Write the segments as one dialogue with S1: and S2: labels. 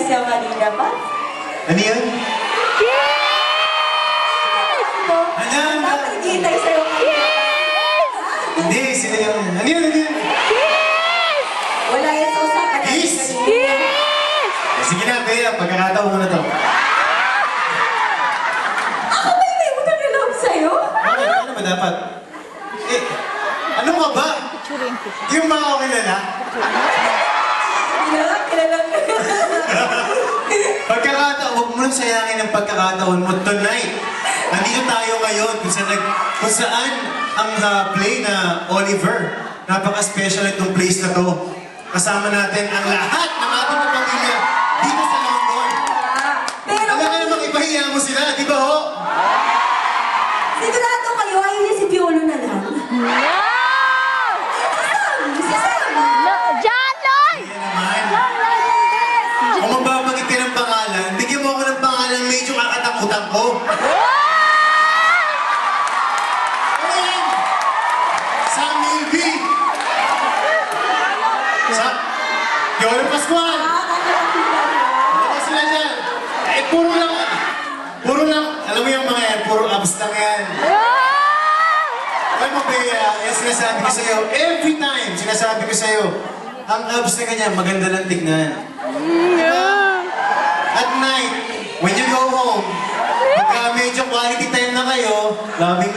S1: siya kanina pa.
S2: Ano yun?
S1: Ano?
S2: Ano?
S1: Dapat nagkitay sa'yo kanina pa.
S2: Hindi, sila yun. Ano yun? Ano yun?
S1: Wala yan sa usapan natin
S2: Kiss!
S1: kanina.
S2: Sige na, Bea. Pagkakataon mo na to.
S1: Ako ba may utang na loob sa'yo?
S2: Ano ba dapat? Eh, ano ka ba? Yung mga ako kilala?
S1: Kilala.
S2: Pagkakataon, huwag mo nang sayangin ang pagkakataon mo tonight. Nandito tayo ngayon kung saan ang play na Oliver. Napaka-special itong place na to. Kasama natin ang lahat ng ating pamilya dito sa London.
S1: Pero
S2: Wala kaya makipahiya mo sila, di ba ho?
S1: sigurado kayo, ayun niya si Piolo na lang. Si Sam!
S2: Kaya naman. Kung magbabanggit ka ng pangalan, bigyan mo ako ng pangalan medyo kakatakutan ko. Ayan! Sam Milby! Piolo Pascual! Ano sila dyan? Eh, puro lang, alam mo yung mga yan, puro abs lang yan. Alam mo, Bea, yung sinasabi ko sa'yo, every time sinasabi ko sa'yo, ang abs na ganyan, maganda lang tignan. At night, when you go home, pagka medyo quality time na kayo, loving,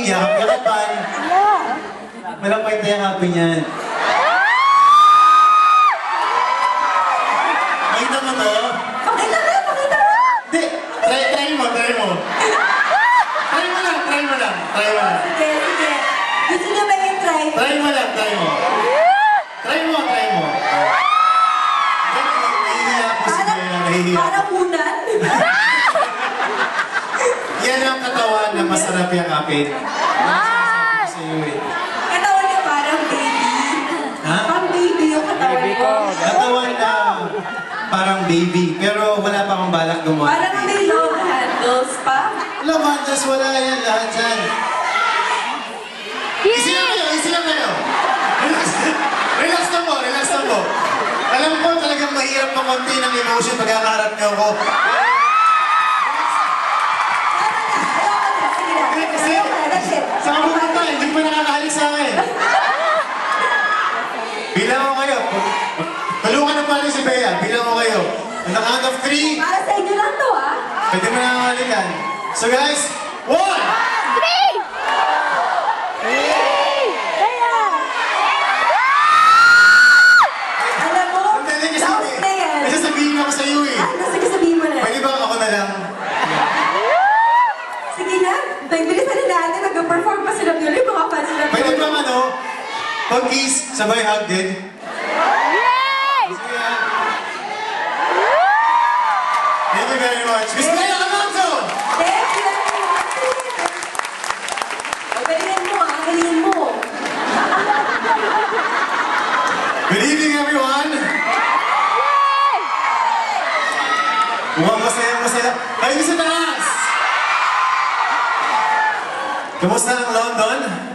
S2: yakap-yakapan, malapay tayo happy niyan. Makita mo to?
S1: Pakita mo!
S2: Hindi, try mo. Try mo lang.
S1: Sige. Gusto niyo ba yung try?
S2: Try mo. Nahihiya po si Bea, nahihiya.
S1: Parang unan.
S2: Yan ang katawan na masarap yakapin. Sinasabi ko sa'yo eh.
S1: Katawan niya parang baby.
S2: Ha?
S1: Parang baby yung katawan ko.
S2: Katawan na parang baby, pero wala pa akong balak gumawa.
S1: Parang may love handles pa.
S2: Laman, just wala yan lahat dyan. Easy lang kayo. Relax lang po. Alam ko talagang mahirap pa konti ng emotion pagkakaharap niyo ako. Kasi, sa kapupunta, hindi pa nakakahalik sa akin. Bilang ko kayo. Tulungan ng pala si Bea. Bilang ko kayo. On the count of 3,
S1: Para sa inyo lang to, ah.
S2: pwede mo nakakalikan. So guys, 1!
S1: Alam mo,
S2: Sandali kasi,
S1: laos na yan.
S2: may sasabihin ako sa iyo eh.
S1: Nasa sabihin mo na.
S2: Pwede ba ako na lang?
S1: Sige na, nagbilisan na natin. Nag-perform pa sila yun. Yung mga fans sila.
S2: Pwede ba pag-kiss, sabay hug din? Sige ah. Thank you very much. Miss Bea Alonzo!
S1: Thank you. Galingan mo, ah. Galingan mo.
S2: Good evening everyone! Mukhang masaya. Kayo sa taas! Kamusta ang London?